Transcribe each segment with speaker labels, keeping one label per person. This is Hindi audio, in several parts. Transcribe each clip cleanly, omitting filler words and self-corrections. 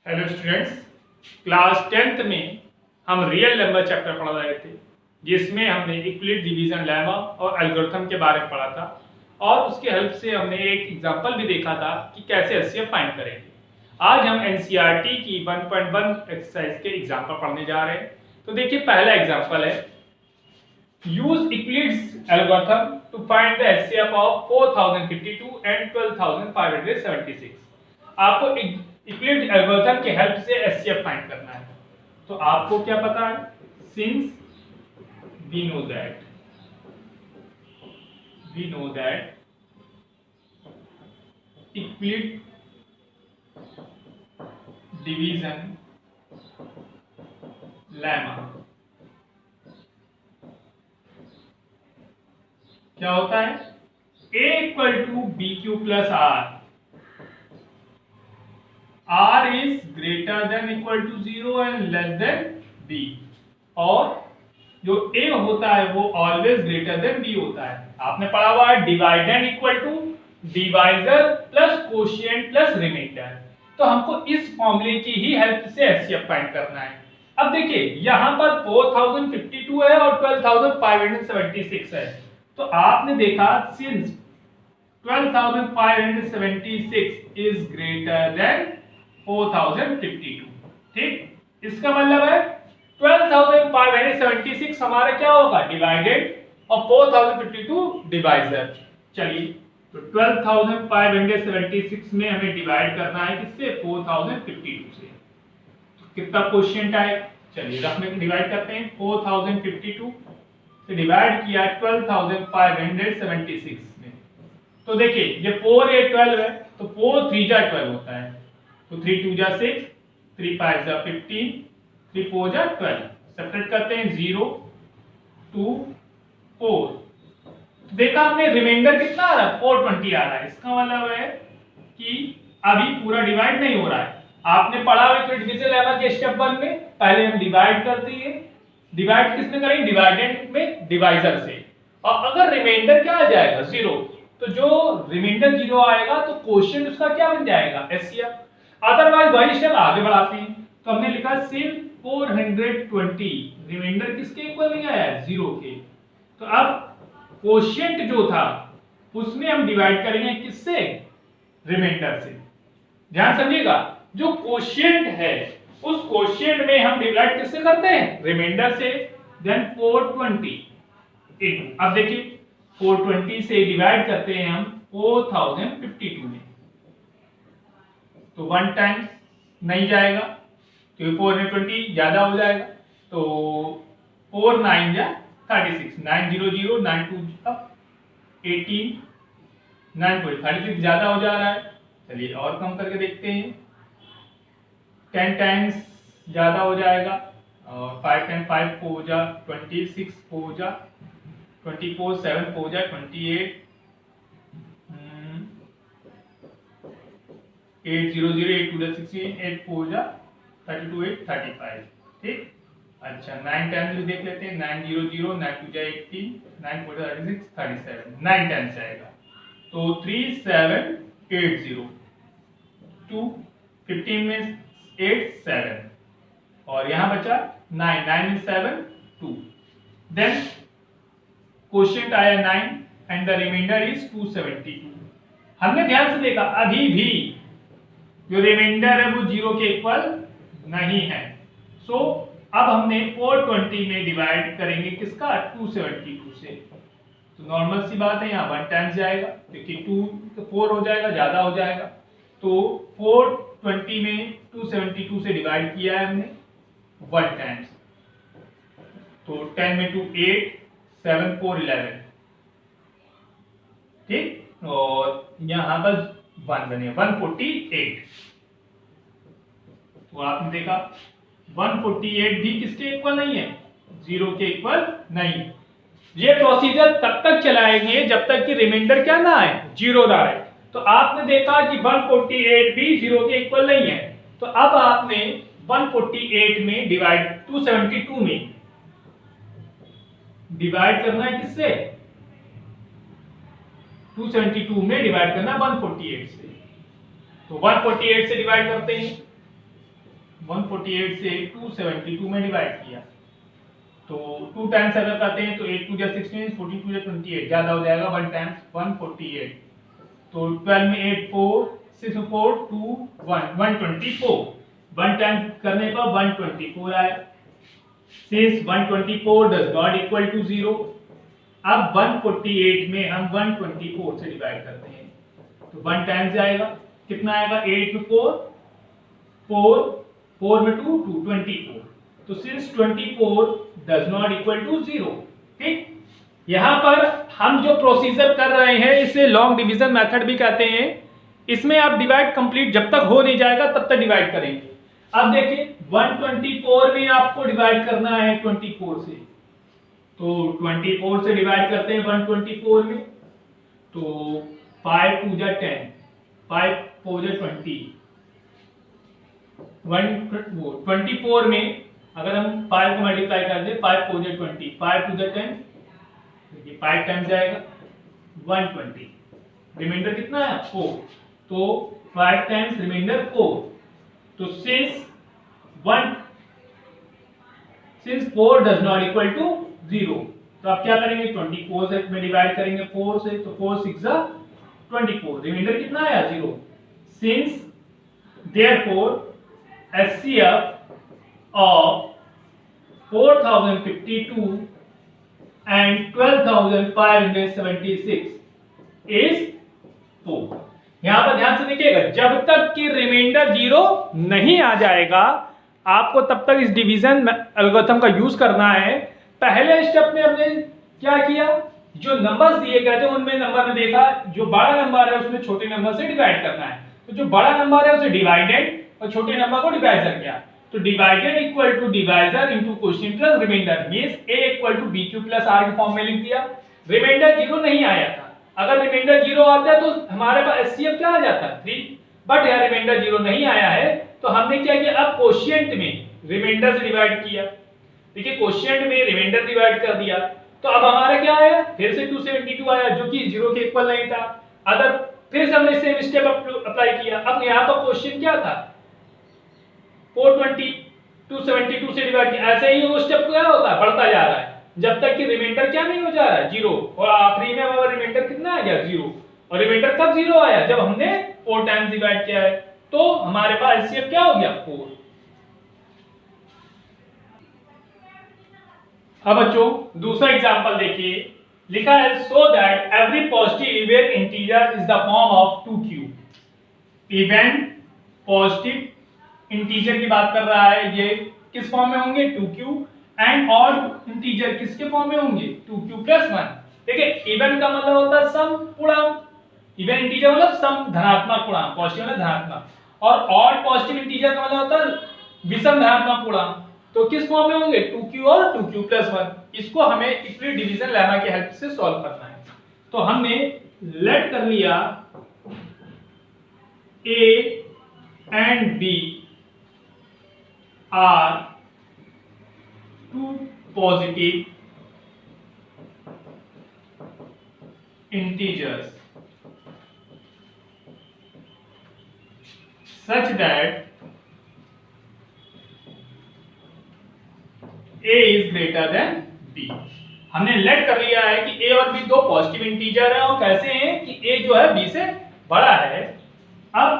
Speaker 1: हेलो स्टूडेंट्स, क्लास 10th में हम रियल नंबर चैप्टर पढ़ रहे थे जिसमें हमने यूक्लिड डिवीजन लेमा और एल्गोरिथम के बारे में पढ़ा था और उसके हेल्प से हमने एक एग्जांपल भी देखा था कि कैसे एचसीएफ फाइंड करेंगे। आज हम एनसीईआरटी की 1.1 एक्सरसाइज के एग्जांपल पढ़ने जा रहे हैं। तो देखिए, पहला एग्जांपल है use Euclid's algorithm to find the HCF of 4052 and 12576। आपको यूक्लिड एल्गोरिथम के हेल्प से एचसीएफ फाइंड करना है। तो आपको क्या पता है, since we know that Euclid division lemma क्या होता है, A equal to B Q plus R is greater than equal to 0 and less than B, और जो A होता है वो always greater than B होता है। आपने पढ़ा हुआ है dividend equal to divisor plus quotient plus remainder. तो हमको इस फॉर्मूले की ही हेल्प से एचसीएफ फाइंड करना है। अब देखिए, यहाँ पर 4052 है और 12576 है। तो आपने देखा सिंस 12576 इज ग्रेटर देन 4052, ठीक। इसका मतलब है 12576 हमारा क्या होगा, डिवाइडेड, और 4052 डिवाइजर। चलिए, तो 12576 में हमें डिवाइड करना है किससे, 4052 से। तो कितना क्वोशिएंट आएगा, चलिए रफ में डिवाइड करते हैं। 4052 से डिवाइड किया 12576 में। तो देखिए, ये 4 या 12 है, तो 4 3 जा 12 होता है, तो 3 2 जा 6, 3 5 जा 15, 3 4 जा 12। सब्ट्रैक्ट करते हैं, 0 2 4। देखा हमने रिमाइंडर कितना आ रहा है, 420 आ रहा है। इसका मतलब है कि अभी पूरा डिवाइड नहीं हो रहा है। आपने पढ़ा हुआ है डिवीजन लेमा के स्टेप 1 में, पहले हम डिवाइड करते हैं। डिवाइड किस में करेंगे, डिवाइडेंड में डिवाइजर से। और अगर रिमाइंडर क्या आ जाएगा, 0, तो जो रिमाइंडर 0 आएगा तो क्वोशिएंट उसका क्या बन जाएगा, एचसीएफ। अदरवाइज वही स्टेप आगे बढ़ाते हैं। तो हमने लिखा सिर्फ 420 रिमाइंडर किसके इक्वल नहीं आया, 0 के। तो अब क्वोशिएंट जो था उसमें हम डिवाइड करेंगे किससे, रिमाइंडर से। ध्यान समझिएगा, जो क्वोशिएंट है उस क्वोशिएंट में हम डिवाइड किससे करते हैं, रिमाइंडर से। देन 420 इन, अब देखिए 420 से डिवाइड करते हैं हम 4052 में, तो 1 टाइम नहीं जाएगा, तो 420 ज्यादा हो जाएगा। तो 4 9 जा 36, 9 0 0 9 2 18, 9 36 ज्यादा हो जा रहा है। चलिए और कम करके देखते हैं, 10 टाइम्स ज्यादा हो जाएगा, और 5 टाइम 5 को हो जा 26 को हो जा 24, 7 को हो जा 28, 8 0 0 8 2 16, 8 को हो जा 32 8 35, ठीक। अच्छा, 9 टाइम्स भी देख लेते हैं, 9 0 0 9 2 जा 18, 9 4 जा 36 37, 9 टाइम्स आएगा, तो 3 7 8 0 2 15 में 8 7, और यहां बचा 9 9 में 7 2। देन क्वोशिएंट आया 9 एंड द रिमाइंडर इज 272। हमने ध्यान से देखा, अभी भी जो रिमाइंडर है वो 0 के इक्वल नहीं है। सो अब हमने 420 में डिवाइड करेंगे किसका, 272 से। तो नॉर्मल सी बात है, यहाँ 1 टाइम्स जाएगा, क्योंकि 2 तो 4 हो जाएगा, ज्यादा हो जाएगा। तो 420 में 272 से डिवाइड किया है हमने 1 टाइम्स, तो 10 में 2 8, 7 4 11, ठीक। और यहाँ पर 1 बने 148। तो आपने देखा 148 भी किसके इक्वल नहीं है, 0 के इक्वल नहीं। ये प्रोसीजर तब तक चलाएंगे जब तक कि रिमाइंडर क्या ना आए, 0 ना आए। तो आपने देखा कि 148 भी 0 के इक्वल नहीं है। तो अब आपने 148 में डिवाइड 272 में डिवाइड करना है किससे, 272 में डिवाइड करना 148 से। तो 148 से डिवाइड करते हैं 148 से 272 में डिवाइड किया, तो 2 टाइम्स अगर करते हैं तो 8 2 जा 16, 14 2 जा 28, ज्यादा हो जाएगा 1 टाइम्स 148, तो 12 में 8 4 6 4 2 1 124, 1 टाइम करने पर 124 आया। Since 124 does not equal to 0, अब 148 में हम 124 से डिवाइड करते हैं, तो 1 टाइम्स जाएगा, कितना आएगा 8 में 4 4 4 में 2 2 24, तो since 24 does not equal to 0। ठीक, यहां पर हम जो प्रोसीजर कर रहे हैं इसे लॉन्ग डिवीजन मेथड भी कहते हैं। इसमें आप डिवाइड कंप्लीट जब तक हो नहीं जाएगा तब तक डिवाइड करेंगे। अब देखिए 124 में आपको डिवाइड करना है 24 से, तो 24 से डिवाइड करते हैं 124 में, तो 5 2 जा 10, 5 4 जा 20, 24 में अगर हम 5 को मल्टीप्लाई कर दें 5 4 जा 20, 5 2 जा 10, देखिए 5 टाइम्स जाएगा 120, रिमाइंडर कितना है 4, तो 5 टाइम्स रिमाइंडर 4, तो since 4 does not equal to 0, तो आप क्या करेंगे 24 से में डिवाइड करेंगे 4 से, तो 4 6 जा 24, रिमाइंडर कितना आया 0। Since therefore HCF of 4052 and 12576 is 4। यहां पर ध्यान से देखिएगा, जब तक कि रिमाइंडर 0 नहीं आ जाएगा आपको तब तक इस डिवीजन एल्गोरिथम का यूज करना है। पहले स्टेप में हमने क्या किया, जो नंबर्स दिए गए थे उनमें नंबर ने देखा जो बड़ा नंबर है उसमें छोटे नंबर से डिवाइड करना है, तो जो बड़ा नंबर है उसे डिवाइडेड और छोटे नंबर को डिवाइजर किया, तो डिवाइडेड equal to divisor into quotient plus remainder, means a equal to bq plus r के फॉर्म में लिख दिया। रिमाइंडर 0 नहीं आया था, अगर रिमाइंडर 0 आता है तो हमारे पास HCF क्या आ जाता 3, बट यार रिमाइंडर 0 नहीं आया है तो हमने क्या किया, अब क्वोशिएंट में रिमाइंडर से डिवाइड किया। देखिए क्वोशिएंट में रिमाइंडर डिवाइड कर दिया, तो अब हमारा क्या आया, फिर से 272 आया जो कि 0 के इक्वल नहीं था। अदर फिर से हमने सेम स्टेप अप्लाई किया। अब यहाँ पर क्वेश्चन क्या था 420 272 से डिवाइड किया, ऐसे ही वो स्टेप क्या होता है बढ़ता जा रहा है जब तक कि रिमाइंडर क्या नहीं हो जा रहा है 0, और आखिरी में हमारा रिमाइंडर कितना आ गया 0, और रिमाइंडर कब 0 आया जब हमने 4 टाइम्स डिवाइड किया है, तो हमारे पास HCF क्या हो गया 4। अब बच्चों दूसरा एग्जांपल देखिए, लिखा है so that every positive even integer is the form of 2q। Even positive integer की बात कर रहा है, ये किस फॉर्म में होंगे 2q, एंड ऑड इंटीजर किसके फॉर्म में होंगे 2q प्लस 1। देखिए इवन का मतलब होता है सम पूर्णांक, इवन इंटीजर मतलब सम धनात्मक पूर्णांक, पॉजिटिव मतलब धनात्मक, और ऑड पॉजिटिव इंटीजर का मतलब होता है विषम धनात्मक पूर्णांक। तो किस फॉर्म में होंगे 2q और 2q प्लस 1। इसको हमें इक्विलिब्रियम डिवीजन लेमा की हेल्प से सॉल्व करना है। तो हमने लेट कर लिया a and b are two positive integers such that a is greater than b। हमने लेट कर लिया है कि a और b दो पॉजिटिव इंटीजर हैं और कैसे हैं कि a जो है b से बड़ा है। अब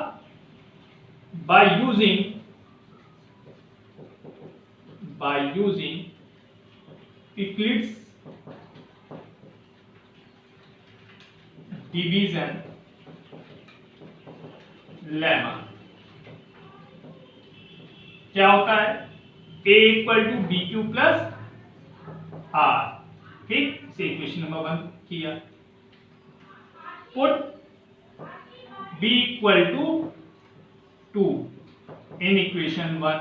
Speaker 1: by using Euclid's division lemma क्या होता है a equal to B Q plus R. ठीक, इसे इक्वेशन नंबर 1 किया। Put b equal to 2 in equation 1।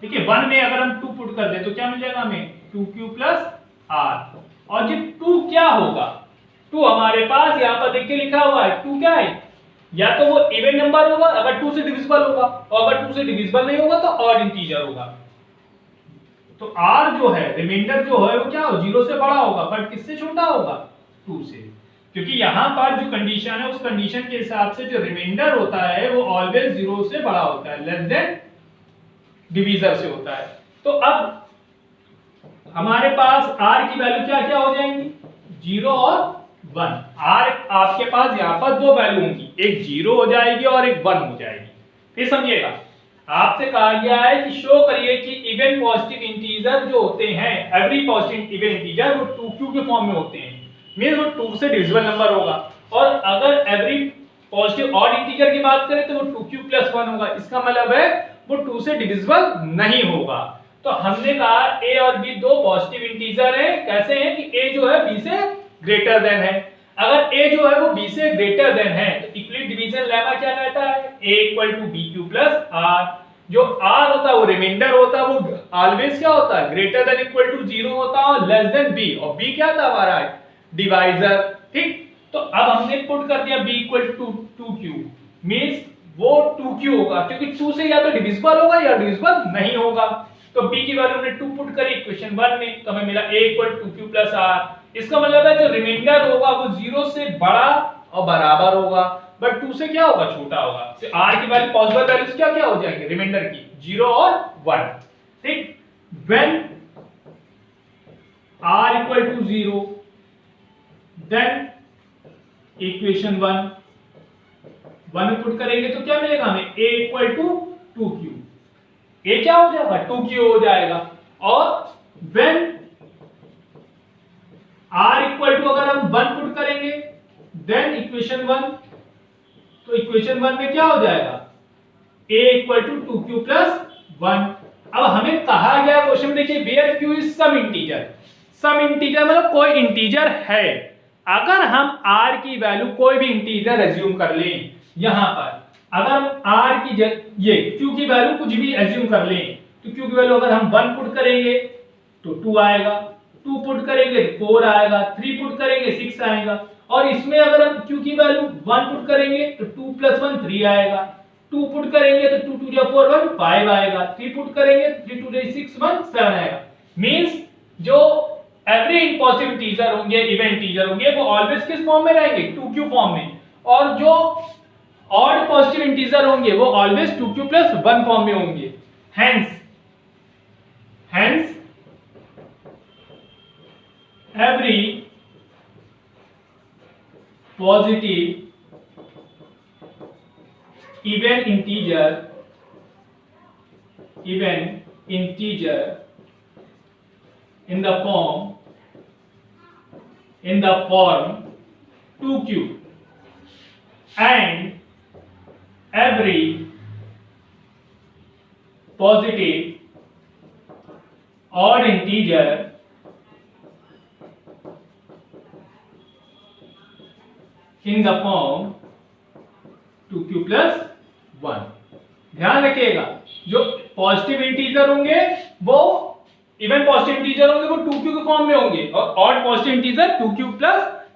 Speaker 1: ठीक है, 1 में अगर हम 2 पुट कर दे तो क्या मिल जाएगा हमें 2q प्लस आर। और ये 2 क्या होगा, 2 हमारे पास यहाँ पर देख के लिखा हुआ है 2 क्या है, या तो वो इवन नंबर होगा अगर 2 से डिविजिबल होगा, और अगर 2 से डिविजिबल नहीं होगा तो ऑड इंटीजर होगा। तो r जो है रिमाइंडर जो है वो क्या हो 0 से बड़ा होगा बट किससे छोटा होगा 2 से। क्योंकि यहां पर जो कंडीशन है उस कंडीशन के हिसाब से जो रिमाइंडर होता है वो ऑलवेज 0 से बड़ा होता है, लेस देन डिवीजर से होता है। तो अब हमारे पास r की वैल्यू क्या क्या हो जाएंगी, 0 और 1। r आपके पास यहाँ पर दो वैल्यू होंगी, एक 0 हो जाएगी और एक 1 हो जाएगी। फिर समझिएगा, आपसे कहा गया है कि शो करिए कि इवन पॉजिटिव इंटीजर जो होते हैं, एवरी पॉजिटिव इवन इंटीजर वो 2q के फॉर्म में होते हैं, मींस वो 2 से डिविजिबल नंबर होगा। और अगर एवरी पॉजिटिव ऑड इंटीजर की बात करें तो वो 2q + 1 होगा। इसका मतलब है वो 2 से डिविजिबल नहीं होगा। तो हमने कहा a और b दो पॉजिटिव इंटीजर हैं। कैसे हैं कि a जो है b से ग्रेटर देन है। अगर a जो है वो b से ग्रेटर देन है तो इक्विलिब्रियम डिवीजन लेमा क्या कहता है, a = bq + r। जो r होता है वो रिमाइंडर होता है, वो ऑलवेज क्या होता है, ग्रेटर देन इक्वल टू 0 होता है और लेस देन b, और b क्या था हमारा डिवाइजर। ठीक, तो अब हमने पुट कर दिया b = 2q, मींस वो 2q होगा, क्योंकि 2 से या तो डिविजिबल होगा या डिविजिबल नहीं होगा। तो b की वैल्यू हमने 2 पुट करी इक्वेशन 1 में, तो हमें मिला a = 2q + r। इसका मतलब है जो रिमाइंडर होगा वो 0 से बड़ा और बराबर होगा, बट 2 से क्या होगा, छोटा होगा। तो r की वैल्यू पॉसिबल वैल्यूज क्या क्या हो जाएंगे रिमाइंडर की, 0 और 1। ठीक, व्हेन r = 0 देन इक्वेशन 1 में पुट करेंगे तो क्या मिलेगा हमें, a = 2q, a क्या हो जाएगा, 2q हो जाएगा। और व्हेन r अगर हम 1 पुट करेंगे देन इक्वेशन 1, तो इक्वेशन 1 में क्या हो जाएगा, a = 2q + 1। अब हमें कहा गया क्वेश्चन में देखिए, where q is some integer. Some integer मतलब कोई इंटीजर है। अगर हम r की वैल्यू कोई भी इंटीजर एज्यूम कर लें, यहां पर अगर हम r की ये q की वैल्यू कुछ भी एज्यूम कर लें, तो q की वैल्यू अगर हम 1 पुट करेंगे तो 2 आएगा, 2 पुट करेंगे तो 4 आएगा, 3 पुट करेंगे 6 आएगा। और इसमें अगर हम q की वैल्यू 1 पुट करेंगे तो 2 + 1 3 आएगा, 2 पुट करेंगे तो 2 × 4 1 5 आएगा, 3 पुट करेंगे 3 × 6 1 7 आएगा। मींस जो एवरी पॉजिटिव इंटीजर होंगे, इवन इंटीजर होंगे, वो ऑलवेज किस फॉर्म में रहेंगे, 2q फॉर्म में। और जो ऑड पॉजिटिव इंटीजर होंगे वो ऑलवेज 2q + 1 फॉर्म में होंगे। Hence every positive even integer in the form 2q and every positive odd integer in the form 2q + 1। ध्यान रखिएगा, जो पॉजिटिव इंटीजर होंगे वो इवन पॉजिटिव इंटीजर होंगे वो 2q के फॉर्म में होंगे, और ऑड पॉजिटिव इंटीजर 2q +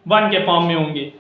Speaker 1: 1 के फॉर्म में होंगे।